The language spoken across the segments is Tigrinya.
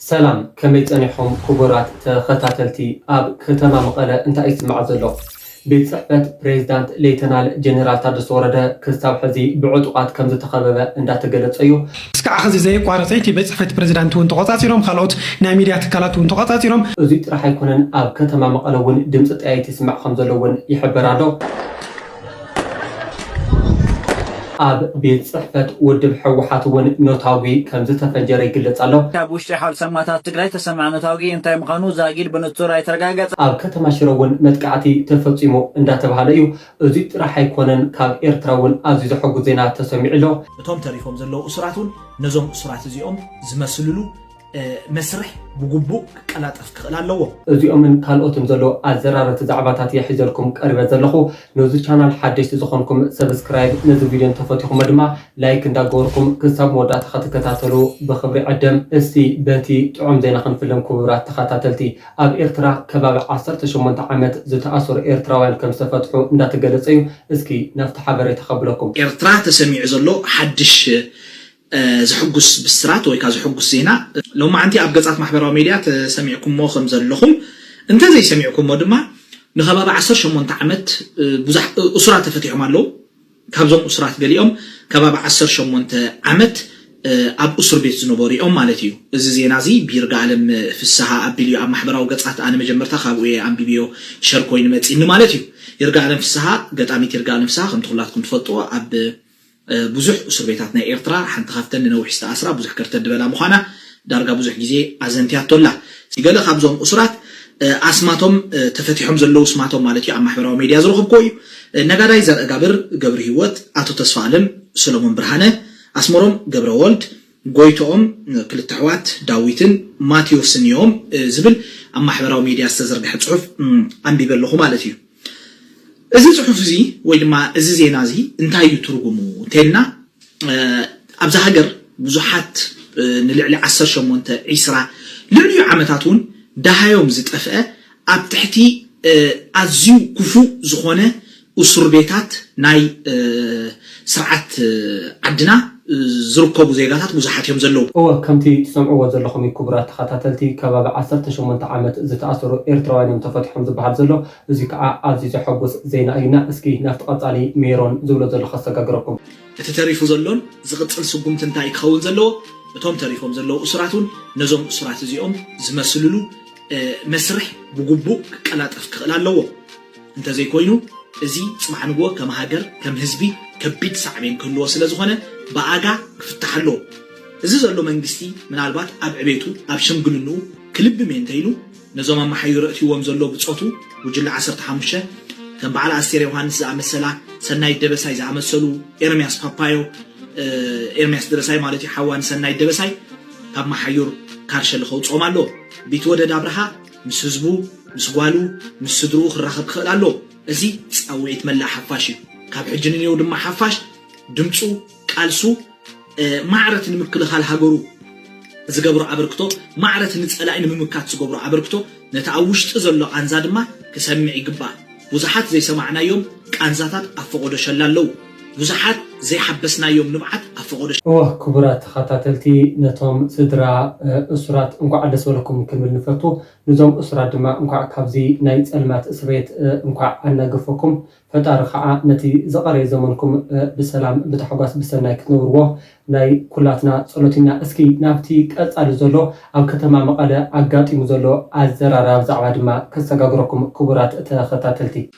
ሰላም ከመይ ጸኒሖም ክቡራት ተኸታተልቲ ኣብ ከተማ መቐለ እንታይ ይስማዕ ዘሎ ቤት ጽሕፈት ፕሬዝዳንት ሌተናል ጀነራል ታደሰ ወረደ ክሳብ ሕዚ ብዕጡቃት ከም ዝተኸበበ እንዳተገለጸ እዩ እስካዕ ሕዚ ዘይቋረፀ እቲ ቤት ጽሕፈት ፕሬዝዳንት እውን ተቆጻጺሮም ካልኦት ናይ ሚድያ ትካላት እውን ተቆጻጺሮም እዚ ጥራሕ ኣይኮነን ኣብ ከተማ መቐለ እውን ድምፂ ጥያይቲ ይስማዕ ከም ዘሎ እውን ይሕበር ኣሎ ኣብ ቤት ጽሕፈት ውድብ ሕወሓት እውን ኖታዊ ከም ዝተፈጀረ ይግለጽ ኣሎ ካብ ውሽጢ ሓል ሰማታት ትግራይ ተሰማዕ ኖታዊ እንታይ ምዃኑ ዛጊድ ብንጹር ኣይተረጋገጸ ኣብ ከተማ ሽረ እውን መጥቃዕቲ ተፈጺሙ እንዳተባሃለ እዩ እዚ ጥራሕ ኣይኮነን ካብ ኤርትራ እውን ኣዝዩ ዘሐጉስ ዜና ተሰሚዑ ኣሎ እቶም ተሪፎም ዘለዉ እሱራት እውን ነዞም እሱራት እዚኦም ዝመስልሉ መስርሕ ብግቡእ ክቀላጠፍ ክኽእል ኣለዎ እዚኦምን ካልኦትን ዘሎ ኣዘራረቲ ዛዕባታት የሕዘልኩም ቀሪበ ዘለኹ ነዚ ቻናል ሓደሽቲ ዝኾንኩም ሰብስክራይብ ነዚ ቪድዮ ተፈቲኹም ድማ ላይክ እንዳገበርኩም ክሳብ መወዳእታ ክትከታተሉ ብክብሪ ዕደም እስቲ በቲ ጥዑም ዜና ክንፍለም ክቡራት ተኸታተልቲ ኣብ ኤርትራ ከባቢ 18 ዓመት ዝተኣሰሩ ኤርትራውያን ከም ዝተፈትሑ እንዳተገለጸ እዩ እስኪ ናብቲ ሓበሬታ ከብለኩም ኤርትራ ተሰሚዑ ዘሎ ሓድሽ زحقس بسرات ويكا زحقس زينا لو ما عندي أبجزات محبرة ميديا تسمعكم مو خمسة لهم أنت زي سمعكم مدما نخبا بعصر شمون تعمت بزح أسرات تفتح مالو كابزوم أسرات قليهم كبا بعصر شمون تعمت أب أسر بيت زنوبوري أم مالتيو زينا زي بيرجع لهم في الساعة أبليو أم محبرة وقصات أنا مجمرتها خاوي أم بيبيو شاركوين مت إنه مالتيو يرجع لهم في الساعة قد أميت يرجع لهم في الساعة خم تغلطكم تفضوا أب بزح أسر بيتاتنا إيرترا حنت خافتن نوح استأسرا بزح كرت الدبلا مخانا درجة بزح جزء أزنتيات طلع سيقال خابزهم أسرات أسماتهم تفتحهم زلوا اسماتهم مالتي عم محبروا ميديا زرخب كوي نجاري زر جبر هيوت أتو تصفالم سلمون برهانة أسمرهم جبر ولد قويتهم كل التحوات داويتن ماتيوسن يوم زبل عم محبروا ميديا استزرق حد صحف عم بيبلغوا مالتي إذا صحف زي ويلما إذا زي نازي انتهى يترجموا تلنا أبز هجر بزحات نلعلي عسر شمونت عسرة لعلي عمتاتون ده يوم زت أفئة أبتحتي أزيو كفو زخونة أسر بيتات ناي سرعة عدنا زركبوا زيجاتات بزحات يوم زلوا. كمتي تسمعوا زلخم كبرات خطاتلتي كباب 18 عامت زتأثروا إيرتراويين متفتحهم زبحات زلوا زيك عزيز حبوس زين أينا اسكي نفط قطعلي ميرون زولو زلو خاصة قاقركم. تتريفوا زلون زغط السقوم تنتاي خول زلوا بتوم تريفهم زلوا أسراتون نزوم أسرات زيهم زمسلولو مسرح بجبوك كلا تفكر لا لو أنت زي كوينو زي سمع نجوا كم هاجر كم هزبي كبيت سعبين كل وصل زخنة بأجا فتح له إذا زلوا منجستي من البات أب عبيتو أب شمقلنو كلب من تيلو نظام ما حيرأتي ومزلوا بتصوتو وجل عصر تحمشة كان بعلى عسيري وهانس عم السلا سناي دبساي زعم السلو إرمياس بابايو إرمياس درساي مالتي حوان سناي دبساي كم ما حير كارش الخوت عمله بيتودد أبرها مسزبو مسقالو مسدرو خرخب خلالو أزي أويت ملا حفاشي كاب حجني ودم حفاش دمتو قالسو معرة نمكل خال هاجرو زجبرو عبركتو معرة نتسألين ممكات زجبرو عبركتو نتعوشت زلوا عن زادما كسمع يقبل وزحات زي سمعنا يوم كأنزاتات أفقد شلالو وزحات زي حبسنا يوم نبعت أفقد كبرات خطاتلتي نتوم سدرا أسرات انقع عدس ولكم كمل نفتو نزوم أسرات دما انقع كابزي نايت ألمات إسريت انقع أنا قفكم فتار خاء نتي زقري زمنكم بسلام بتحقاس بسنايك نوروه ناي كلاتنا صلوتنا اسكي نافتي كأسأل زلو أو كتما مقالة عقاتي مزلو الزرارة زعبا دما كساقاقركم كبرات تخطاتلتي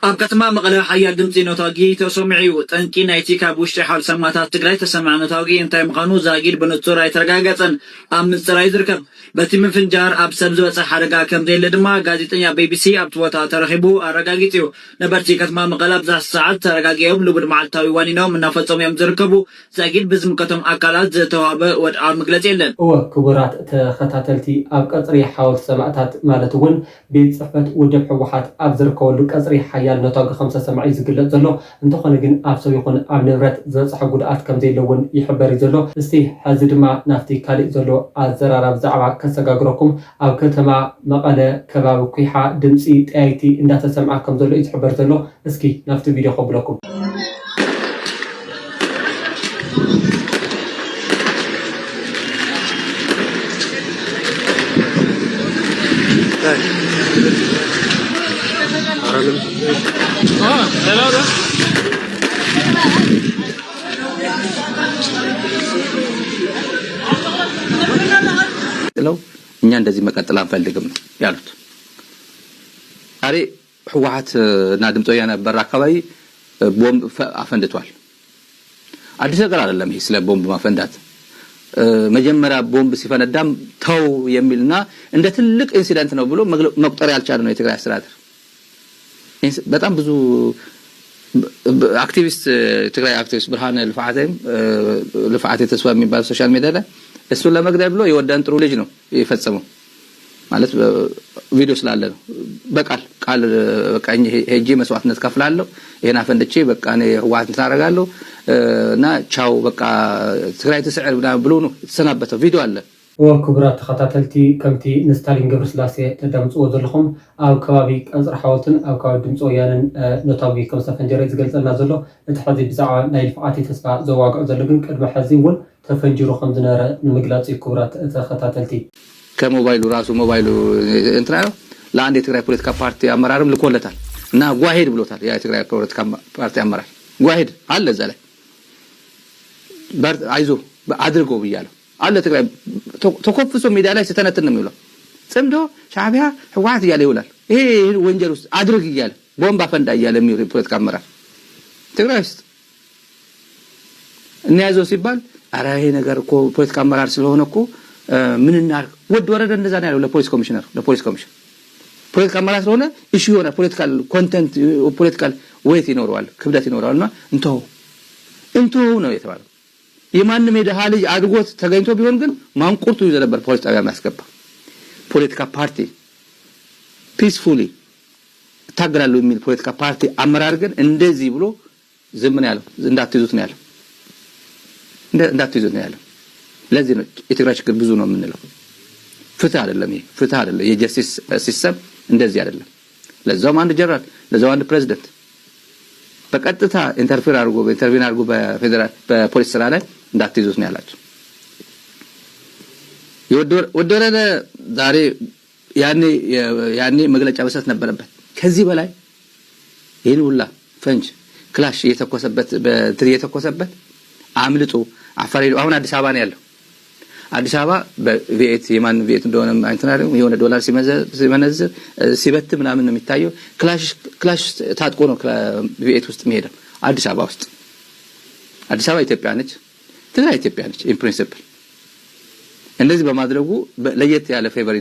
أب كتما مقالة حيال دمتي نوتاقي تسمعيو تنكي نايتي كابوشتي حال سماتات تقراي تسمع نوتاقي انتاي مقانو زاقيد بنطور اي ترقاقاتن أم مستراي دركب باتي من فنجار أب سبزو بس حرقا كم دي لدما قازيتن يا بي بي سي أب توتا ترخبو أرقاقيتيو نبرتي كتما مقالة بزح الساعات ترقاقيهم لبد مع التاويواني نوم من نفتهم يوم دركبو زاقيد بزمكتهم أكالات زيتواب ودعار مقلتين كبرات تخطاتلتي أب قطري حاول سمعتات مالتون بيت صحبت ودب حوحات أب زركولو قطري حيال نطاق 5 سمعي زقلت زلو انتخون لقين أبسو يكون أب نبرت زلصح قدعات كم زي لون يحبري زلو استي حازد ما نفتي كالي زلو الزرارة بزعبا كساقاقركم أو كتما مقالة كباب كيحا دمسي تأيتي إندا تسمع كم زلو يتحبر زلو اسكي نفتي فيديو خبلكم እኛ እንደዚህ መቀጠል አንፈልግም ያሉት አሬ ህወሓት እና ድምጽ ወያነ በር አካባቢ ቦምብ አፈንድቷል። አዲስ ነገር አይደለም ይሄ ስለ ቦምብ ማፈንዳት። መጀመሪያ ቦምብ ሲፈነዳም ተው የሚልና እንደ ትልቅ ኢንሲደንት ነው ብሎ መቁጠር ያልቻለ ነው የትግራይ አስተዳደር። በጣም ብዙ አክቲቪስት ትግራይ አክቲቪስት ብርሃነ ልፋዓቴ ተስፋ የሚባል ሶሻል ሚዲያ ላይ እሱን ለመግደል ብሎ የወዳን ጥሩ ልጅ ነው የፈጸመው ማለት ቪዲዮ ስላለ ነው። ቃል በቃኝ ሄጄ መስዋዕትነት ከፍላለሁ ይሄን አፈንድቼ በቃ እኔ ህወሓትን ታረጋለሁ እና ቻው በቃ ትግራይ ተስዕር ብሎ ነው የተሰናበተው ቪዲዮ አለ። ወክብራት ተኸታተልቲ ከምቲ ንስታሊን ገብረስላሴ ተዳምጽዎ ዘለኹም ኣብ ከባቢ ቀንፅር ሓወልትን ኣብ ከባቢ ድምፂ ወያነን ኖታዊ ከም ዝተፈንጀረ ዝገልጸልና ዘሎ እቲ ሕዚ ብዛዕባ ናይ ልፍዓቴ ተስፋ ዘዋግዑ ዘሎ ግን ቅድሚ ሕዚ እውን ተፈንጅሩ ከም ዝነበረ ንምግላጽ ክብራት ተኸታተልቲ ከሞባይሉ ራሱ ሞባይሉ እንትና ነው ለአንድ የትግራይ ፖለቲካ ፓርቲ አመራርም ልኮለታል እና ጓሄድ ብሎታል። ያ የትግራይ ፖለቲካ ፓርቲ አመራር ጓሄድ አለ እዛ ላይ አይዞ አድርጎ ብያለሁ አለ ትግራይ ተኮፍሶ ሜዳ ላይ ሲተነትን ነው የሚለው ጽምዶ ሻዕቢያ ህወሓት እያለ ይውላል። ይሄ ወንጀል ውስጥ አድርግ እያለ ቦምባ ፈንዳ እያለ የሚል ፖለቲካ አመራር ትግራይ ውስጥ እንያዘው ሲባል አረ ይሄ ነገር እኮ ፖለቲካ አመራር ስለሆነ እኮ ምንና ወድ ወረደ እንደዛ ነው ያለው ለፖሊስ ኮሚሽን ፖለቲካ አመራር ስለሆነ ኢሹ የሆነ ፖለቲካል ኮንቴንት ፖለቲካል ዌት ይኖረዋል ክብደት ይኖረዋልና እንተው ነው የተባለው። የማንም የደሃ ልጅ አድርጎት ተገኝቶ ቢሆን ግን ማንቁርቱ ይዘ ነበር ፖሊስ ጣቢያ የሚያስገባ ፖለቲካ ፓርቲ ፒስፉሊ ታገላሉ የሚል ፖለቲካ ፓርቲ አመራር ግን እንደዚህ ብሎ ዝም ነው ያለው። እንዳትይዙት ነው ያለው። ለዚህ ነው የትግራይ ችግር ብዙ ነው የምንለው። ፍትህ አይደለም ይሄ ፍትህ አይደለም። የጀስቲስ ሲስተም እንደዚህ አይደለም። ለዛውም አንድ ጀነራል ለዛውም አንድ ፕሬዝዳንት በቀጥታ ኢንተርፌር አድርጎ በፌደራል በፖሊስ ስራ ላይ እንዳትይዙት ነው ያላቸው። ወደረደ ዛሬ ያኔ መግለጫ መስጠት ነበረበት። ከዚህ በላይ ይሄን ሁላ ፈንጅ ክላሽ እየተኮሰበት አምልጦ አፋር ሄዶ አሁን አዲስ አበባ ነው ያለው። አዲስ አበባ በቪኤት የማን ቪኤት እንደሆነ አይተናል። የሆነ ዶላር ሲመነዝር ሲበት ምናምን ነው የሚታየው። ክላሽ ታጥቆ ነው ቪኤት ውስጥ የሚሄደው አዲስ አበባ ውስጥ። አዲስ አበባ ኢትዮጵያ ነች፣ ትግራይ ኢትዮጵያ ነች። ኢን ፕሪንሲፕል እንደዚህ በማድረጉ ለየት ያለ ፌቨር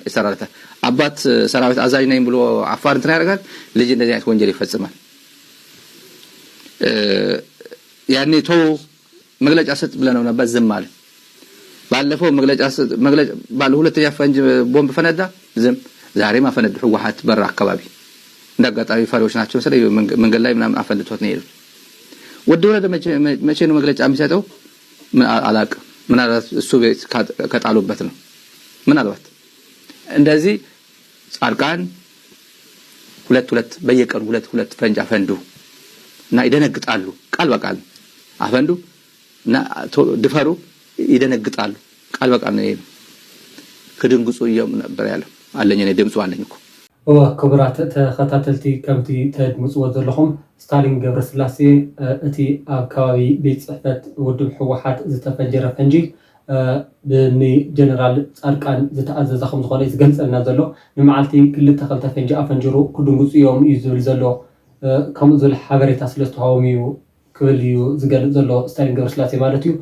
ይሰራልታል። አባት ሰራዊት አዛዥ ነኝ ብሎ አፋር እንትን ያደርጋል፣ ልጅ እንደዚህ አይነት ወንጀል ይፈጽማል። ያኔ መግለጫ ሰጥ ብለነው ነበር ዝም አለ። ባለፈው መግለጫ ባለ ሁለተኛ ፈንጅ ቦምብ ፈነዳ ዝም። ዛሬ ማፈነዱ ህወሓት በር አካባቢ እንዳጋጣሚ ፈሪዎች ናቸው ስለዚህ መንገድ ላይ ምናምን አፈንድቶት ነው የሄዱት። ወደወረደ መቼ ነው መግለጫ የሚሰጠው? ምን አላውቅም። ምናልባት እሱ ቤት ከጣሉበት ነው። ምናልባት እንደዚህ ጻድቃን ሁለት በየቀኑ ሁለት ፈንጅ አፈንዱ እና ይደነግጣሉ። ቃል በቃል አፈንዱ እና ድፈሩ ይደነግጣሉ። ቃል በቃል ነው ይሄ። ከድንጉጹ ነበር ያለው አለኝ እኔ ድምጹ አለኝ እኮ። ክቡራት ተኸታተልቲ ከምቲ ተድምጽዎ ዘለኹም ስታሊን ገብረስላሴ እቲ ኣብ ከባቢ ቤት ጽሕፈት ውድብ ህወሓት ዝተፈንጀረ ፈንጂ ብጀነራል ጻድቃን ዝተኣዘዘ ከም ዝኾነ ዝገልጸልና ዘሎ ንመዓልቲ ክልተ ፈንጂ ኣፈንጅሩ ክድንጉጹ እዮም እዩ ዝብል ዘሎ ከምኡ ዝብል ሓበሬታ ስለዝተሃቦም እዩ ክብል እዩ ዝገልጽ ዘሎ ስታሊን ገብረስላሴ ማለት እዩ።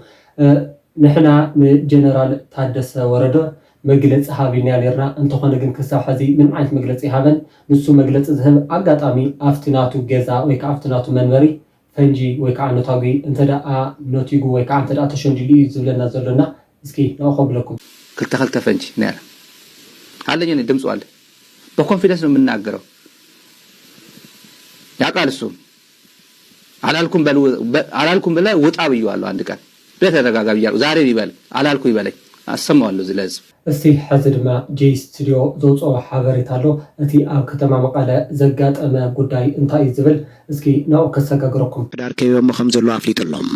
ንሕና ንጀነራል ታደሰ ወረደ መግለጽ ሃቢና ነርና እንተኾነ ግን ክሳብ ሕዚ ምን ዓይነት መግለጽ ይሃበን ንሱ መግለጽ ዝህብ ኣጋጣሚ ኣፍትናቱ ገዛ ወይ ከዓ ኣፍትናቱ መንበሪ ፈንጂ ወይ ከዓ ነታዊ እንተደኣ ነቲጉ ወይ ከዓ እንተደኣ ተሸንጅሉ እዩ ዝብለና ዘሎና እስኪ ናኸብለኩም ክልተ ፈንጂ ነራ አለኝ እኔ ድምጹ አለ በኮንፊደንስ ነው የምናገረው። ያቃል እሱ አላልኩም በላይ ወጣ ብየዋለሁ። አንድ ቀን በተረጋጋ ብያለሁ። ዛሬ ይበል አላልኩ ይበለኝ አሰማዋለሁ። ዝለዝ እስቲ ሕዚ ድማ ጄ ስቱዲዮ ዘውፅኦ ሓበሬታ ኣሎ እቲ ኣብ ከተማ መቐለ ዘጋጠመ ጉዳይ እንታይ እዩ ዝብል እስኪ ናብኡ ከሰጋግረኩም ሕዳር ከይቦም ከም ዘሎ ኣፍሊጡሎም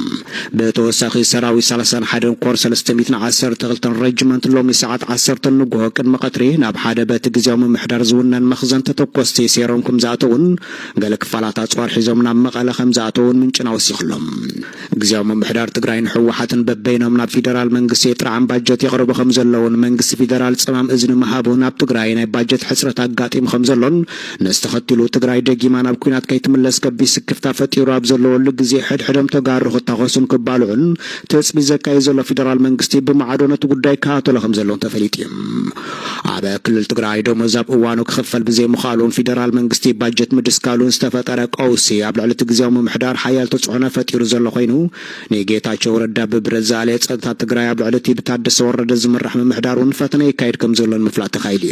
ብተወሳኺ ሰራዊት 31 ኮር 312 ረጅመንት ሎሚ ሰዓት 10 ንግሆ ቅድሚ ቀትሪ ናብ ሓደ በቲ ግዜያዊ ምምሕዳር ዝውነን መኽዘን ተተኮስቲ ሴሮም ከም ዝኣተውን ገለ ክፋላት ኣፅዋር ሒዞም ናብ መቐለ ከም ዝኣተውን ምንጭና ወሲኽሎም ግዜያዊ ምምሕዳር ትግራይን ሕወሓትን በበይኖም ናብ ፌደራል መንግስቲ ጥርዓን ባጀት የቕርቡ ከም ዘለውን መንግስቲ ፌደራል ጽማም እዝኒ መሃቡ ናብ ትግራይ ናይ ባጀት ሕፅረት ኣጋጢሙ ከም ዘሎን ነስተኸቲሉ ትግራይ ደጊማ ናብ ኩናት ከይትምለስ ከቢድ ስክፍታ ፈጢሩ ኣብ ዘለወሉ ግዜ ሕድሕዶም ተጋሩ ክታኮሱን ክባልዑን ተፅቢ ዘካይ ዘሎ ፌደራል መንግስቲ ብማዕዶ ነቲ ጉዳይ ካኣተሎ ከም ዘለውን ተፈሊጡ ኣብ ክልል ትግራይ ደሞዝ ኣብ እዋኑ ክኽፈል ብዘይምኻሉን ፌደራል መንግስቲ ባጀት ምድስካሉን ዝተፈጠረ ቀውሲ ኣብ ልዕሊ እቲ ግዜያዊ ምምሕዳር ሓያል ተፅዕኖ ፈጢሩ ዘሎ ኮይኑ ንጌታቸው ረዳ ብብረት ዝኣለየ ፀጥታ ትግራይ ኣብ ልዕሊ እቲ ብታደሰ ወረደ ዝምራሕ ምምሕዳር እውን ፈተነ ይካየድ ከም ዘሎን ምፍላጥ ተኻይሉ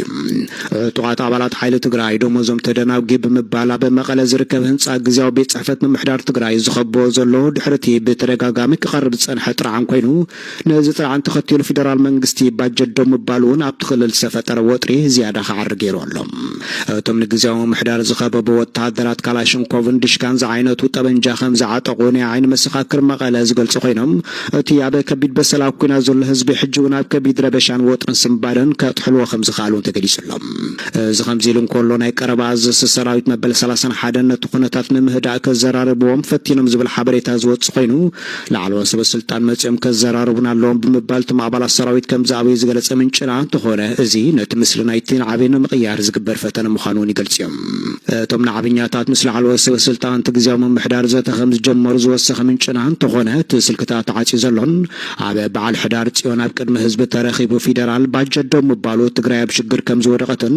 ዕጡቃት ኣባላት ሓይሊ ትግራይ ደሞዞም ተደናብጊ ብምባል ኣብ መቐለ ዝርከብ ህንፃ ግዜያዊ ቤት ፅሕፈት ምምሕዳር ትግራይ ዝኸብቦ ዘሎ ድሕርቲ ብተደጋጋሚ ክቐርብ ዝፀንሐ ጥርዓን ኮይኑ ነዚ ጥርዓን ተኸቲሉ ፌደራል መንግስቲ ባጀት ዶ ምባል እውን ኣብቲ ክልል ዝተፈጠረ ወጥሪ ዝያዳ ክዓርግ ገይሩ ኣሎ እቶም ንግዜያዊ ምምሕዳር ዝኸበቡ ወታደራት ካላሽንኮቭን ዲሽካን ዝዓይነቱ ጠበንጃ ከም ዝዓጠቑ ናይ ዓይኒ መሰኻክር መቐለ ዝገልጹ ኮይኖም እቲ ኣብ ከቢድ በሰላ ኩናት ዘሎ ህዝቢ ሕጂ እውን ኣብ ከቢድ ረበሻን ወጥርን ስምባደን ከጥሕልዎ ከም ዝኽኣሉ ተገሊጹሎም እዚ ከምዚ ኢሉ እንከሎ ናይ ቀረባ ኣዘዚ ሰራዊት መበል 31 ነቲ ኩነታት ንምህዳእ ከዘራርብዎም ፈቲኖም ዝብል ሓበሬታ ዝወፅእ ኮይኑ ላዕለዎት ሰበስልጣን መፅኦም ከዘራርቡን ኣለዎም ብምባል እቶም ኣባላት ሰራዊት ከም ዝኣበዩ ዝገለጸ ምንጭና እንተኾነ እዚ ነቲ ምስሊ ናይቲ ንዓበይ ንምቕያር ዝግበር ፈተነ ምዃኑ እውን ይገልጽ እዮም እቶም ንዓብኛታት ምስ ላዕለዎት ሰበስልጣን እቲ ግዜያዊ ምምሕዳር ዘተ ከም ዝጀመሩ ዝወሰኸ ምንጭና እንተኾነ እቲ ስልክታት ተዓፂዩ ዘሎን ኣብ በዓል ሕዳር ጽዮን ኣብ ቅድሚ ህዝቢ ተረኺቡ ፌደራል ባጀት ዶ ምባሉ ትግራይ ኣብ ሽግር ከም ዝወደቐትን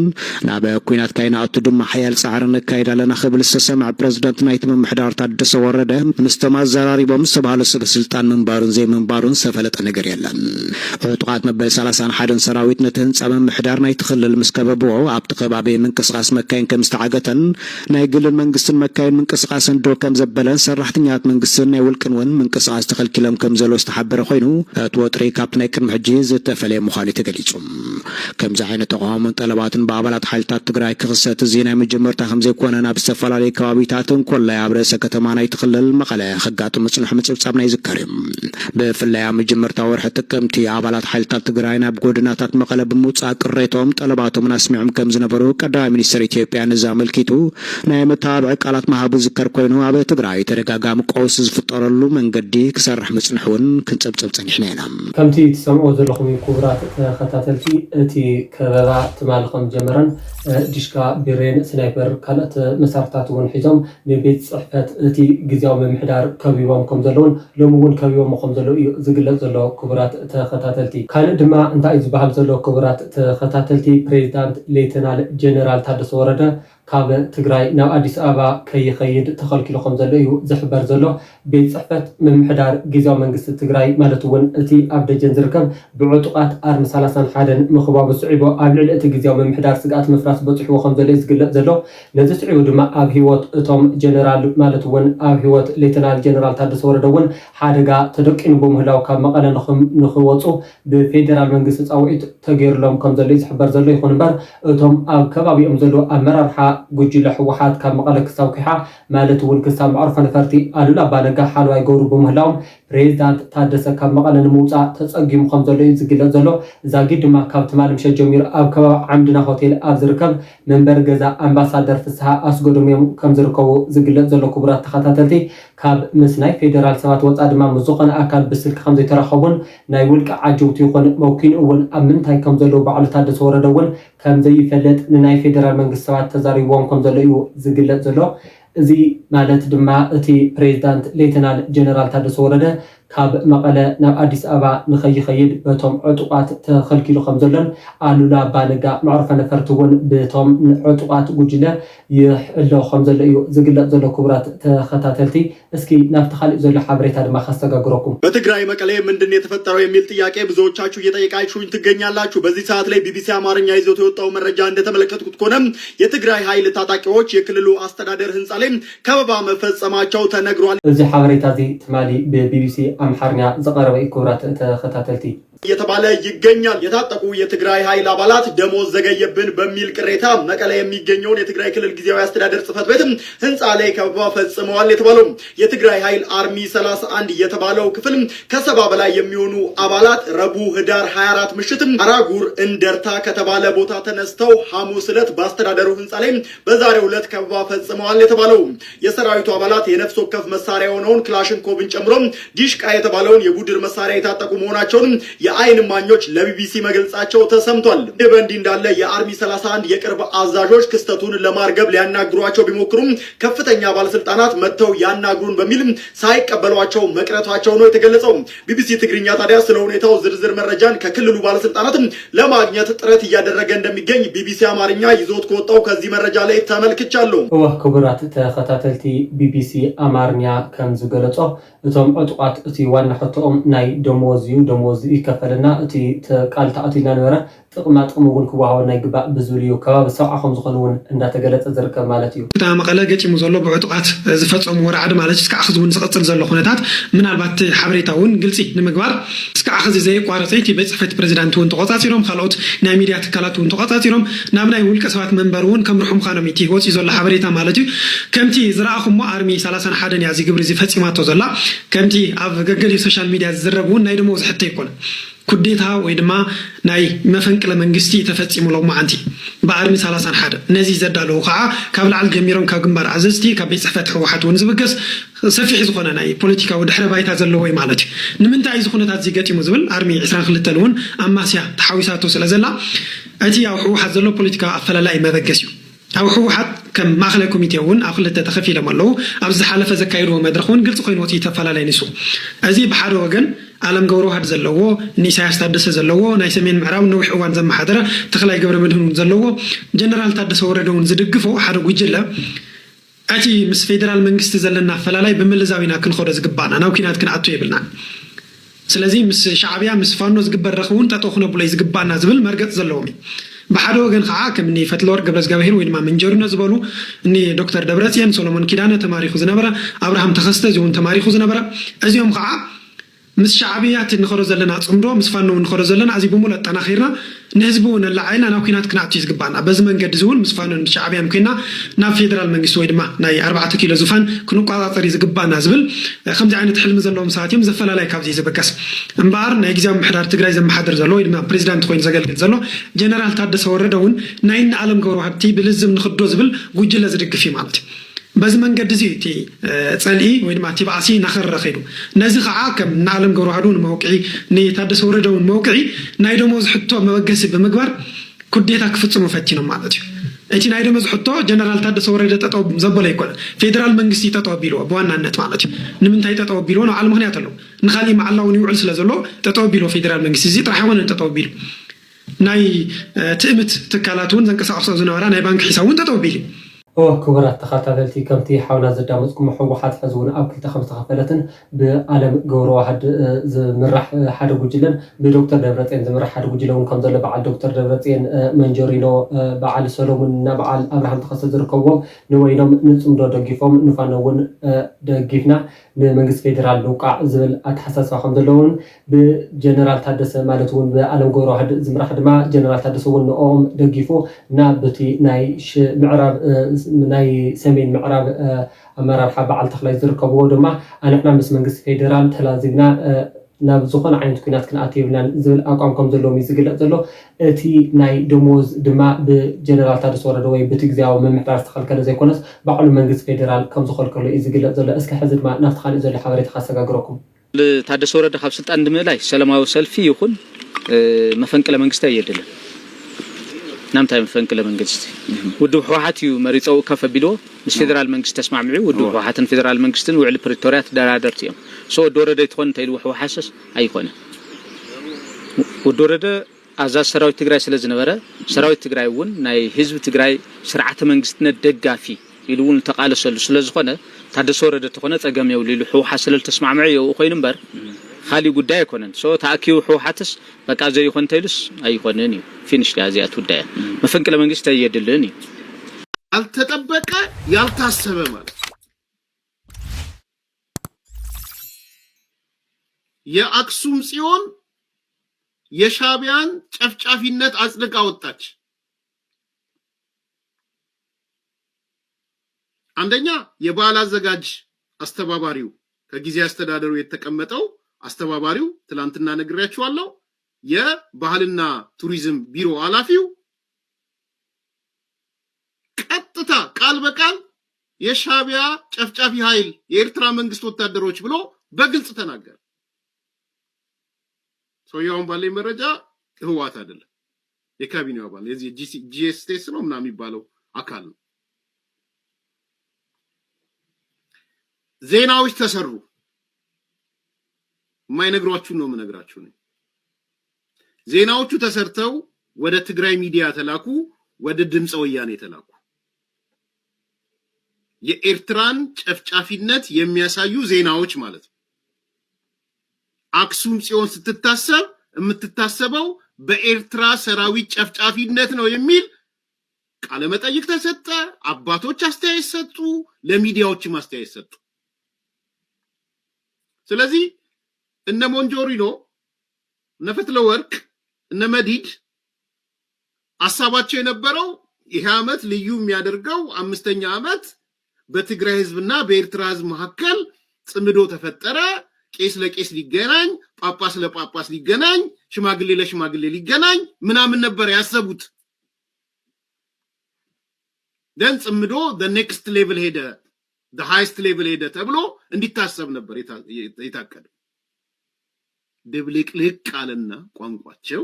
ናብ ኩናት ካይናኣቱ ድማ ሓያል ፃዕሪ ነካይድ ኣለና ክብል ዝተሰምዐ ፕረዚደንት ናይቲ ምምሕዳር ታደሰ ወረደ ምስቶም ኣዘራሪቦም ዝተባሃሉ ሰበስልጣን ምንባሩን ዘይምንባሩን ዝተፈለጠ ነገር የለን ዕጡቃት መበል 31 ሰራዊት ነቲ ህንፃ ምምሕዳር ናይቲ ክልል ምስ ከበብዎ ኣብቲ ከባቢ ምንቅስቃስ መካይን ከም ዝተዓገተን ናይ ግልን መንግስትን መካይን ምንቅስቃስን ዶ ከም ዘበለን ሰራሕተኛታት መንግስትን ናይ ውልቅን እውን ምንቅስቃስ ተኸልኪሎም ከም ዘሎ ዝተሓበረ ኮይኑ እቲ ወጥሪ ካብቲ ናይ ቅድሚ ሕጂ ዝተፈለየ ምዃኑ ተገሊጹ ከምዚ ዓይነት ተቃውሞን ጠለባትን ብኣባላት ሓይልታት ትግራይ ክኽሰት እዚ ናይ መጀመርታ ከም ዘይኮነ ናብ ዝተፈላለዩ ከባቢታትን ኮላይ ኣብ ርእሰ ከተማ ናይቲ ክልል መቐለ ከጋጥም ምጽንሕ ምጽብጻብ ናይ ይዝከር እዩ ብፍላይ ኣብ መጀመርታ ወርሒ ጥቅምቲ ኣባላት ሓይልታት ትግራይ ናብ ጎደናታት መቐለ ብምውፃእ ቅሬቶም ጠለባቶምን ኣስሚዖም ከም ዝነበሩ ቀዳማይ ሚኒስትር ኢትዮጵያ ነዚ ኣመልኪቱ ናይ መተባብዒ ቃላት መሃቡ ዝከር ኮይኑ ኣብ ትግራይ ተደጋጋሚ ቀውሲ ዝፍጠረሉ መንገዲ ክሰርሕ ምጽንሕ እውን ክንጸብጸብ ጸኒሕና ኢና ከምቲ ትሰምዑ ዘለኹም ክቡራት ተኸታተልቲ እቲ ከበባ ትማል ከም ጀመረን ዲሽካ ቢሬን ስናይፐር ካልኦት መሳርሕታት እውን ሒዞም ንቤት ፅሕፈት እቲ ግዜያዊ ምምሕዳር ከቢቦም ከም ዘለውን ሎሚ እውን ከቢቦም ከም ዘለዉ እዩ ዝግለጽ ዘሎ ክቡራት ተኸታተልቲ ካልእ ድማ እንታይ ዝበሃል ዘሎ ክቡራት ተኸታተልቲ ፕሬዚዳንት ሌተናል ጀነራል ታደሰ ወረደ ካብ ትግራይ ናብ ኣዲስ ኣበባ ከይኸይድ ተኸልኪሉ ከም ዘሎ እዩ ዝሕበር ዘሎ ቤት ፅሕፈት ምምሕዳር ግዜያዊ መንግስቲ ትግራይ ማለት እውን እቲ ኣብ ደጀን ዝርከብ ብዕጡቃት ኣርሚ 31 ምኽባቡ ስዒቦ ኣብ ልዕሊ እቲ ግዜያዊ ምምሕዳር ስግኣት ምፍራስ በፅሕዎ ከም ዘሎ ዝግለጽ ዘሎ ነዚ ስዒቡ ድማ ኣብ ሂወት እቶም ጀነራል ማለት እውን ኣብ ሂወት ሌተናል ጀነራል ታደሰ ወረደ እውን ሓደጋ ተደቂኑ ብምህላው ካብ መቐለ ንኽወፁ ብፌደራል መንግስቲ ፃውዒት ተገይሩሎም ከም ዘሎ ዝሕበር ዘሎ ይኹን እምበር እቶም ኣብ ከባቢኦም ዘሎ ኣመራርሓ ጉጅለ ሕወሓት ካብ መቐለ ክሳብ ኩሓ ማለት እውን ክሳብ መዕርፎ ነፈርቲ ኣሉላ ኣባነጋ ሓልዋ ይገብሩ ብምህላዎም ፕሬዚዳንት ታደሰ ካብ መቐለ ንምውፃእ ተፀጊሙ ከም ዘሎ እዩ ዝግለጽ ዘሎ ዛጊ ድማ ካብ ትማል ምሸት ጀሚሩ ኣብ ከባቢ ዓምድና ሆቴል ኣብ ዝርከብ መንበሪ ገዛ ኣምባሳደር ፍስሓ ኣስገዶም እዮም ከም ዝርከቡ ዝግለጽ ዘሎ ክቡራት ተኸታተልቲ ካብ ምስ ናይ ፌደራል ሰባት ወፃእ ድማ ምዝኾነ ኣካል ብስልኪ ከም ዘይተረኸቡን ናይ ውልቂ ዓጀብቲ ይኹን መኪኑ እውን ኣብ ምንታይ ከም ዘለዉ ባዕሉ ታደሰ ወረደ እውን ከም ዘይፈለጥ ንናይ ፌደራል መንግስቲ ሰባት ተዛሪቦም ከም ዘሎ እዩ ዝግለጽ ዘሎ እዚ ማለት ድማ እቲ ፕሬዚዳንት ሌተናል ጀነራል ታደሰ ወረደ ካብ መቐለ ናብ ኣዲስ ኣበባ ንኸይኸይድ በቶም ዕጡቃት ተኸልኪሉ ከም ዘሎን ኣሉላ ኣባነጋ መዕርፎ ነፈርቲ እውን በቶም ዕጡቃት ጉጅለ ይሕሎ ከም ዘሎ እዩ ዝግለጽ ዘሎ ክቡራት ተኸታተልቲ እስኪ ናብቲ ካልእ ዘሎ ሓበሬታ ድማ ካስተጋግረኩም በትግራይ መቀሌ ምንድን የተፈጠረው የሚል ጥያቄ ብዙዎቻችሁ እየጠየቃችሁኝ ትገኛላችሁ በዚህ ሰዓት ላይ ቢቢሲ አማርኛ ይዞት የወጣው መረጃ እንደተመለከትኩት ከሆነ የትግራይ ኃይል ታጣቂዎች የክልሉ አስተዳደር ህንጻ ላይ ከበባ መፈጸማቸው ተነግሯል እዚ ሓበሬታ እዚ ትማሊ በቢቢሲ ኣምሓርኛ ዝቐረበ ክቡራት ተኸታተልቲ እየተባለ ይገኛል። የታጠቁ የትግራይ ኃይል አባላት ደሞዝ ዘገየብን በሚል ቅሬታ መቀሌ የሚገኘውን የትግራይ ክልል ጊዜያዊ አስተዳደር ጽሕፈት ቤት ህንፃ ላይ ከበባ ፈጽመዋል የተባለው የትግራይ ኃይል አርሚ 31 የተባለው ክፍል ከ70 በላይ የሚሆኑ አባላት ረቡዕ ህዳር 24 ምሽት አራጉር እንደርታ ከተባለ ቦታ ተነስተው ሐሙስ ዕለት በአስተዳደሩ ህንፃ ላይ በዛሬው ዕለት ከበባ ፈጽመዋል የተባለው የሰራዊቱ አባላት የነፍስ ወከፍ መሳሪያ የሆነውን ክላሽንኮቭን ጨምሮ ዲሽቃ የተባለውን የቡድን መሳሪያ የታጠቁ መሆናቸውን የአይን ማኞች ለቢቢሲ መግለጻቸው ተሰምቷል። ይህ በእንዲህ እንዳለ የአርሚ 31 የቅርብ አዛዦች ክስተቱን ለማርገብ ሊያናግሯቸው ቢሞክሩም ከፍተኛ ባለስልጣናት መጥተው ያናግሩን በሚል ሳይቀበሏቸው መቅረታቸው ነው የተገለጸው። ቢቢሲ ትግርኛ ታዲያ ስለ ሁኔታው ዝርዝር መረጃን ከክልሉ ባለስልጣናት ለማግኘት ጥረት እያደረገ እንደሚገኝ ቢቢሲ አማርኛ ይዞት ከወጣው ከዚህ መረጃ ላይ ተመልክቻለሁ። ክቡራት ተከታተልቲ ቢቢሲ አማርኛ ከም ዝገለጾ እቶም ዕጡቃት እቲ ዋና ሕቶኦም ናይ ደሞዝ ይከፈልና እቲ ቃል ተኣቲልና ነበረ ጥቅማ ጥቅም እውን ክወሃቦ ናይ ግባእ ብዝብል እዩ ከባቢ ሰብዓኹም ዝኾኑ እውን እንዳተገለጸ ዝርከብ ማለት እዩ። እታ መቐለ ገጪሙ ዘሎ ብዕጡቃት ዝፈጸሙ ወራዕዲ ማለት እስካዕ ሕዚ እውን ዝቕፅል ዘሎ ኩነታት ምናልባት ሓበሬታ እውን ግልፂ ንምግባር እስካዕ ሕዚ ዘይቋረፀ እቲ ቤት ፅሕፈት ፕሬዚዳንት እውን ተቆፃፂሮም ካልኦት ናይ ሚድያ ትካላት እውን ተቆፃፂሮም ናብ ናይ ውልቀ ሰባት መንበር እውን ከም ርሑም ካኖም እቲ ወፂኡ ዘሎ ሓበሬታ ማለት እዩ ከምቲ ዝረኣኹሞ አርሚ 31 እያ እዚ ግብሪ ዝፈፂማቶ ዘላ ከምቲ ኣብ ገገል ሶሻል ሚድያ ዝዝረብ እውን ናይ ደሞዝ ሕቶ ይኮነ ኩዴታ ወይ ድማ ናይ መፈንቅለ መንግስቲ ተፈፂሙሎም ማዓንቲ በአርሚ 31 ነዚ ዘዳለው ከዓ ካብ ላዕሊ ጀሚሮም ካብ ግንባር ኣዘዝቲ ካብ ቤት ፅሕፈት ህወሓት እውን ዝብገስ ሰፊሕ ዝኾነ ናይ ፖለቲካዊ ድሕረ ባይታ ዘለዎ ወይ ማለት እዩ ንምንታይ እዚ ኩነታት ዝገጢሙ ዝብል አርሚ 22 እውን ኣማስያ ተሓዊሳቶ ስለዘላ እቲ ኣብ ህወሓት ዘሎ ፖለቲካዊ ኣፈላላይ መበገስ እዩ ኣብ ህወሓት ከም ማእከላይ ኮሚቴ እውን ኣብ ክልተ ተኸፊሎም ኣለዉ ኣብ ዝሓለፈ ዘካይድዎ መድረኽ እውን ግልፂ ኮይኑ ወፂኡ ተፈላላይ ንሱ እዚ ብሓደ ወገን ዓለም ገብረ ዋህድ ዘለዎ ኢሳያስ ታደሰ ዘለዎ ናይ ሰሜን ምዕራብ ነዊሕ እዋን ዘመሓደረ ተኽላይ ገብረ መድህን ዘለዎ ጀነራል ታደሰ ወረደ እውን ዝድግፎ ሓደ ጉጅለ እቲ ምስ ፌደራል መንግስቲ ዘለና ኣፈላላይ ብምልዛዊና ክንኸዶ ዝግባእና ናብ ኩናት ክንኣቱ የብልና ስለዚ ምስ ሻዕብያ ምስ ፋኖ ዝግበር ረኽቢ እውን ጠጠው ክነብሎ ዝግባእና ዝብል መርገፅ ዘለዎም بحد وجن خاء كم إني فتلور قبل زجاهير وين ما من جرنا زبالو إني دكتور دبرتيان سولومون كيدانا تماريخ زنبرة أبراهام تخسته زون تماريخ زنبرة أزيهم خاء مس شعبيات نخرج لنا عمره مس فنو نخرج لنا عزيب مولى تناخيرنا نهزبون اللعينة أنا وكينات كنا عتيز قبنا بس من قد زون مس فنو الشعبية ممكننا نا فيدرال من جسويد ما ناي 4 كيلو زفان كنوا قاعدة طريز قبنا زبل 5 عينة حلم زلهم ساعتين زفلا لا يكابزي زبكس مبار نيجي محضر تجري زم محضر زلوا إدما بريزيدنت خوين زقل زلوا جنرال تادس وردون ناين عالم جورو هبتي بلزم نخدو زبل وجل زرق في مالتي بس من قد زيتي تسألي وين ما تبعسي نخر رخيدو نازخ عاكم نعلم جورو هادون موقعي نيتادس وردون موقعي نايدو موز حطو موقس بمقبر كديتك فتسو مفتينو مالتي ايتي نايدو موز حطو جنرال تادس ورده تطو زبل يكون فيدرال منغستي تطو بيلو بوانانت مالتي نمنتاي تطو بيلو نو على مخنيات له نخلي مع الله ونيوعل سلازلو تطو بيلو فيدرال منغستي زي طرح وين تطو بيلو ناي تأمت تكالاتون زنقصاقصو زنورا ناي بانك حسابون تطو بيلو كبرات تخاطبتي كمتي حاولنا زدامتكم حوحات حزون أو كل تخمس تخفلتن بعالم جورو واحد زمرح حد وجلن بدكتور دبرتين زمرح حد وجلن كم زل بعد دكتور دبرتين منجورينو بعد سلومون بعد أبراهام تخصص ذكرهم نوينهم نسم دقيفهم نفانون دقيفنا بمجلس فيدرال لوقع زل أتحسس وهم زلون بجنرال تحدث مالتون بعالم جورو واحد زمرح حد ما جنرال تحدثون نقوم دقيفو نابتي نايش معرب ناي سمين معرب أمرار حب على تخلي زركبوا دما أنا إحنا مس منجس فيدرال تلازمنا نبزخون عين كنات كناتيبنا زل أقامكم زلوا ميزجل زلوا تي ناي دموز دما بجنرال تادس وردوي بتجزاو من محتاج تخل كذا زي كونس بعلو منجس فيدرال كم زخل كله إيزجل زلوا إسك حزت ما نفط خالي زل حواري خاصة جاكركم تادس ورد خبصت عند ملاي سلام أو سلفي يكون مفنك لمنجس تيجدله نام تايم فنك لمنجست ودو حوحاتي مريض أو كفى بلو مش فيدرال منجست تسمع معي ودو حوحات فيدرال منجستن وعلى بريتوريات درادرتيهم سو الدورة ده تكون تيلو حوحاسس أي كونه والدورة ده أزاز سراوي تجري سلزنا برا سراوي تجري ون ناي حزب تجري سرعة منجستنا دقافي يلون تقال سلز خونه تاد صورة ده تكون تجمع يولي حوحاس اللي تسمع معي وخوي نمبر خالي قداي كونن سو تاكيو حوحاتس بقى زي يكون تيلس أي كونني فينش لازيات وداي ما فنك لما نجست يدلني التطبق يالتاسبه ማለት የአክሱም ጽዮን የሻቢያን ጨፍጫፊነት አጽድቃ ወጣች። አንደኛ የባህል አዘጋጅ አስተባባሪው ከጊዜ አስተዳደሩ የተቀመጠው አስተባባሪው ትላንትና ነግሬያችኋለሁ። የባህልና ቱሪዝም ቢሮ ኃላፊው ቀጥታ ቃል በቃል የሻቢያ ጨፍጫፊ ኃይል የኤርትራ መንግስት ወታደሮች ብሎ በግልጽ ተናገረ። ሰውየውን ባለኝ መረጃ ህዋት አይደለም፣ የካቢኔው አባል የዚህ ጂኤስቲኤስ ነው ምናምን የሚባለው አካል ነው። ዜናዎች ተሰሩ። የማይነግሯችሁን ነው የምነግራችሁ ነው። ዜናዎቹ ተሰርተው ወደ ትግራይ ሚዲያ ተላኩ፣ ወደ ድምፀ ወያኔ ተላኩ። የኤርትራን ጨፍጫፊነት የሚያሳዩ ዜናዎች ማለት ነው። አክሱም ጽዮን ስትታሰብ የምትታሰበው በኤርትራ ሰራዊት ጨፍጫፊነት ነው የሚል ቃለ መጠይቅ ተሰጠ። አባቶች አስተያየት ሰጡ፣ ለሚዲያዎችም አስተያየት ሰጡ። ስለዚህ እነ ሞንጆሪኖ እነ ፈትለወርቅ እነ መዲድ ሐሳባቸው የነበረው ይሄ ዓመት ልዩ የሚያደርገው 5ኛ ዓመት በትግራይ ህዝብና በኤርትራ ህዝብ መካከል ጽምዶ ተፈጠረ። ቄስ ለቄስ ሊገናኝ፣ ጳጳስ ለጳጳስ ሊገናኝ፣ ሽማግሌ ለሽማግሌ ሊገናኝ ምናምን ነበር ያሰቡት። ደን ጽምዶ the next level ሄደ፣ the highest level ሄደ ተብሎ እንዲታሰብ ነበር የታቀደ። ድብልቅልቅ ቃልና ቋንቋቸው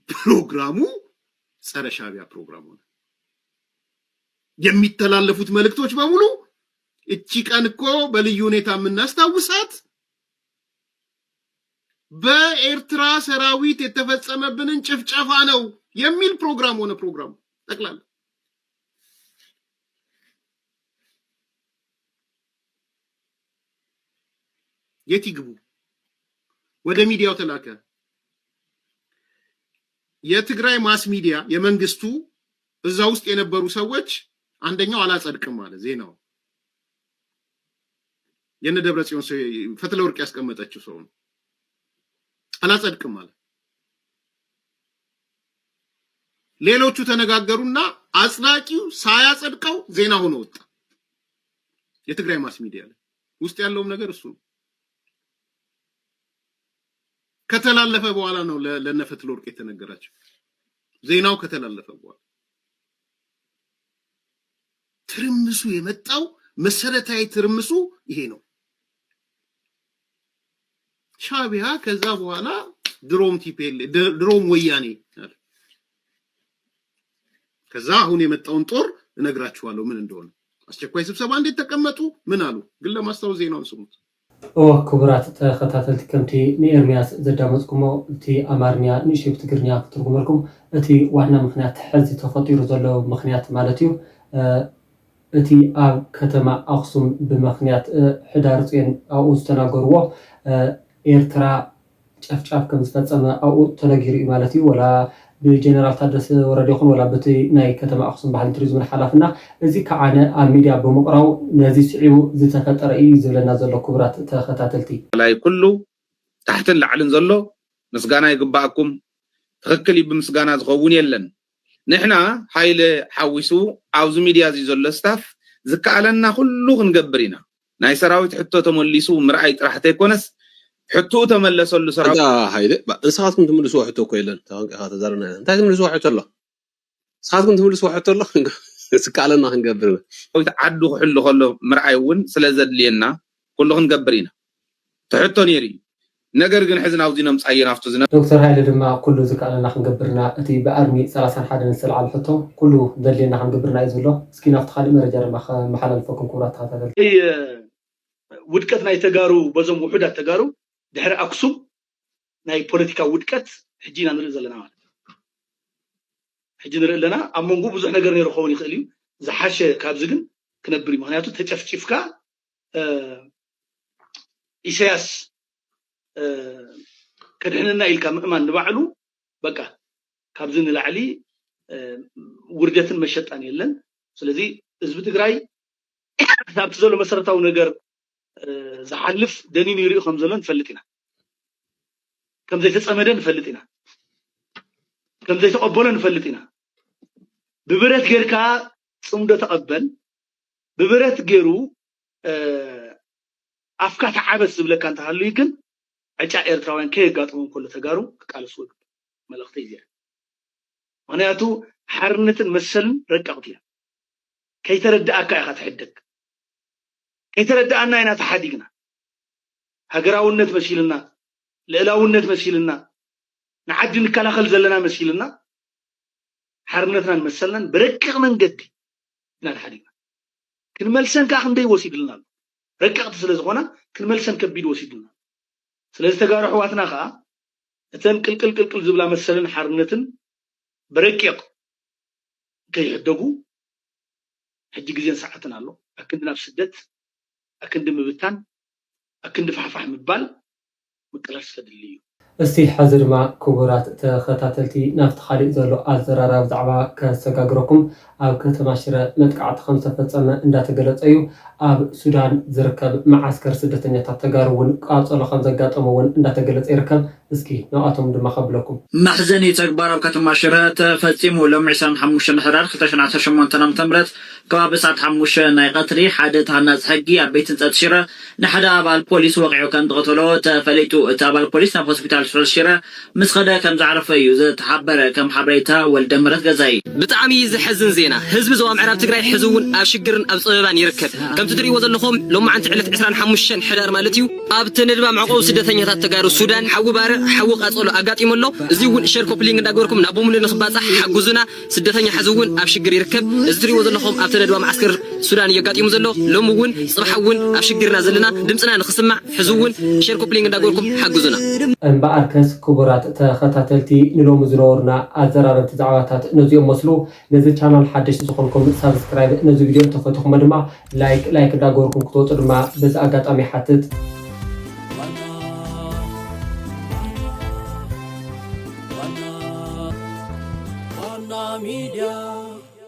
ፕሮግራሙ ጸረ ሻቢያ ፕሮግራም ሆነ። የሚተላለፉት መልእክቶች በሙሉ እቺ ቀን እኮ በልዩ ሁኔታ የምናስታውሳት በኤርትራ ሰራዊት የተፈጸመብንን ጭፍጨፋ ነው የሚል ፕሮግራም ሆነ። ፕሮግራሙ ጠቅላላ የት ይግቡ? ወደ ሚዲያው ተላከ። የትግራይ ማስ ሚዲያ የመንግስቱ እዛ ውስጥ የነበሩ ሰዎች አንደኛው አላጸድቅም ማለት ዜናው የነደብረ ጽዮን ፈትለወርቅ ያስቀመጠችው ሰው ነው። አላጸድቅም ማለት ሌሎቹ ተነጋገሩና አጽናቂው ሳያጸድቀው ዜና ሆኖ ወጣ። የትግራይ ማስ ሚዲያ ውስጥ ያለውም ነገር እሱ ነው። ከተላለፈ በኋላ ነው ለነ ፈትለወርቅ የተነገራቸው። ዜናው ከተላለፈ በኋላ ትርምሱ የመጣው መሰረታዊ ትርምሱ ይሄ ነው። ሻቢያ ከዛ በኋላ ድሮም ወያኔ ከዛ አሁን የመጣውን ጦር እነግራችኋለሁ ምን እንደሆነ። አስቸኳይ ስብሰባ እንዴት ተቀመጡ ምን አሉ ግን ለማስታወስ ዜናውን ስሙት። ክቡራት ተኸታተልቲ ከምቲ ንኤርምያስ ዘዳመፅኩሞ እቲ ኣማርኛ ንእሽተይ ብትግርኛ ክትርጉመልኩም እቲ ዋና ምክንያት ሕዚ ተፈጢሩ ዘሎ ምክንያት ማለት እዩ እቲ ኣብ ከተማ ኣክሱም ብምክንያት ሕዳር ፅዮን ኣብኡ ዝተናገርዎ ኤርትራ ጨፍጫፍ ከም ዝፈፀመ ኣብኡ ተነጊሩ እዩ ማለት እዩ። ወላ ብጀነራል ታደሰ ወረደ ይኹን ወላ በቲ ናይ ከተማ ኣክሱም ባህልን ቱሪዝምን ሓላፍና እዚ ከዓነ ኣብ ሚድያ ብምቕራው ነዚ ስዒቡ ዝተፈጠረ እዩ ዝብለና ዘሎ። ክቡራት ተኸታተልቲ ላይ ኩሉ ታሕትን ላዕልን ዘሎ ምስጋና ይግባአኩም። ትክክል ብምስጋና ዝኸውን የለን። ንሕና ሓይሊ ሓዊሱ ኣብዚ ሚድያ እዚ ዘሎ ስታፍ ዝከኣለና ኩሉ ክንገብር ኢና። ናይ ሰራዊት ሕቶ ተመሊሱ ምርኣይ ጥራሕ ተይኮነስ ሕቶ ተመለሰሉ ሰራዊት ሃይደ ንስኻትኩም ትምልስዎ ሕቶ እኮ የለን። ተዛረና እንታይ ትምልስዎ ሕቶ ኣሎ? ንስኻትኩም ትምልስዎ ሕቶ ኣሎ ዝከኣለና ክንገብር ኢና። ዓዱ ክሕሉ ከሎ ምርኣይ እውን ስለዘድልየና ኩሉ ክንገብር ኢና። ትሕቶ ነይሩ እዩ። ነገር ግን ሕዚ ናብዚ ነምፃየና ኣብቲ ዶክተር ሃይለ ድማ ኩሉ ዝከኣለና ክንገብርና እቲ ብኣርሚ 31 ዝተለዓለ ሕቶ ኩሉ ዘድልየና ክንገብርና እዩ ዝብሎ። እስኪ ናብቲ ካሊእ መረጃ ድማ መሓላልፈኩም ክቡራት ተኸታተልቲ። ውድቀት ናይ ተጋሩ በዞም ውሑዳት ተጋሩ ድሕሪ ኣክሱም ናይ ፖለቲካ ውድቀት ሕጂ ኢና ንርኢ ዘለና ማለት ሕጂ ንርኢ ኣለና። ኣብ መንጎ ብዙሕ ነገር ነይሩ ክኸውን ይኽእል እዩ። ዝሓሸ ካብዚ ግን ክነብር እዩ። ምክንያቱ ተጨፍጪፍካ ኢሳያስ ከድሕንና ኢልካ ምእማን ንባዕሉ በቃ ካብዚ ንላዕሊ ውርደትን መሸጣን የለን። ስለዚ ህዝቢ ትግራይ ኣብቲ ዘሎ መሰረታዊ ነገር ዝሓልፍ ደኒን ይሪኡ ከም ዘሎ ንፈልጥ ኢና ከም ዘይተጸመደ ንፈልጥ ኢና ከም ዘይተቀበሎ ንፈልጥ ኢና ብብረት ጌርካ ጽምዶ ተቀበል ብብረት ጌሩ ኣፍካ ተዓበስ ዝብለካ እንተሃልዩ ግን ዕጫ ኤርትራውያን ከየጋጥሞም ከሎ ተጋሩ ክቃለሱ መልእኽቲ እዚኣ ምክንያቱ ሓርነትን መሰልን ረቀቕቲ እያ ከይተረዳእካ ኢኻ ትሕደግ ከይተረዳእና ኢና ተሓዲግና ሃገራውነት መሲልና ልዕላውነት መሲልና ንዓዲ ንከላኸል ዘለና መሲልና ሓርነትና መሰልናን ብረቂቕ መንገዲ ኢና ተሓዲግና ክንመልሰን ከዓ ክንደይ ወሲድልና ረቀቕቲ ስለ ዝኾና ክንመልሰን ከቢድ ወሲድልና ስለዚ ተጋሩ ኣሕዋትና ከዓ እተን ቅልቅል ዝብላ መሰልን ሓርነትን برقيق كي يحدقوا حجي جزين ساعتنا الله أكندنا بسدت أكند مبتان أكند فحفح مبال مكلاش فدليو እስቲ ሓዚ ድማ ክቡራት ተኸታተልቲ ናብቲ ካሊእ ዘሎ ኣዘራራብ ዛዕባ ከሰጋግረኩም ኣብ ከተማ ሽረ መጥቃዕቲ ከም ዝተፈፀመ እንዳተገለጸ እዩ ኣብ ሱዳን ዝርከብ ማዓስከር ስደተኛታት ተጋሩ እውን ቃፀሎ ከም ዘጋጠመ እውን እንዳተገለጸ ይርከብ እስኪ ንኣቶም ድማ ከብለኩም ማሕዘኒ ተግባር ኣብ ከተማ ሽረ ተፈጺሙ ሎም 25 ሕዳር 2018 ዓ.ም ከባቢ ሰዓት 5 ናይ ቀትሪ ሓደ ተሃናጽ ሕጊ ኣብ ቤት ህንጸት ሽረ ንሓደ ኣባል ፖሊስ ወቂዑ ከም ዝቐተሎ ተፈሊጡ እቲ ኣባል ፖሊስ ናብ ሆስፒታል ሽረ ምስ ኸደ ከም ዝዓረፈ እዩ ዝተሓበረ ከም ሓበሬታ ወልደ ምረት ገዛኢ ብጣዕሚ ዝሕዝን ዜና ህዝቢ ዞባ ምዕራብ ትግራይ ሕዚ እውን ኣብ ሽግርን ኣብ ፀበባን ይርከብ ከምቲ ትሪእዎ ዘለኹም ሎማዓንቲ ዕለት 25 ሕዳር ማለት እዩ ኣብ ተነድባ መዕቆብ ስደተኛታት ተጋሩ ሱዳን ሓዊ ባርዕ ሓዊ ቃፀሎ ኣጋጢሞሎ እዚ እውን ሸር ኮፕሊንግ እንዳገበርኩም ናብ ሙሉ ንኽባፃሕ ሓጉዙና ስደተኛ ሕዚ እውን ኣብ ሽግር ይርከብ እዚ ትሪእዎ ዘለኹም ኣብ ተነድባ ማዓስከር ሱዳን እየጋጢሙ ዘሎ ሎሚ እውን ፅባሕ እውን ኣብ ሽግርና ዘለና ድምፅና ንኽስማዕ ሕዚ እውን ሸር ኮፕሊንግ እንዳገበርኩም ሓጉዙና እምበኣርከስ ክቡራት ተኸታተልቲ ንሎሚ ዝነበሩና ኣዘራረብቲ ዛዕባታት ነዚኦም መስሉ ነዚ ቻናል ሓደሽቲ ዝኾንኩም ሳብስክራይብ ነዚ ቪድዮ ተፈትኹም ድማ ላይክ እንዳገበርኩም ክትወፁ ድማ በዚ ኣጋጣሚ ሓትት Media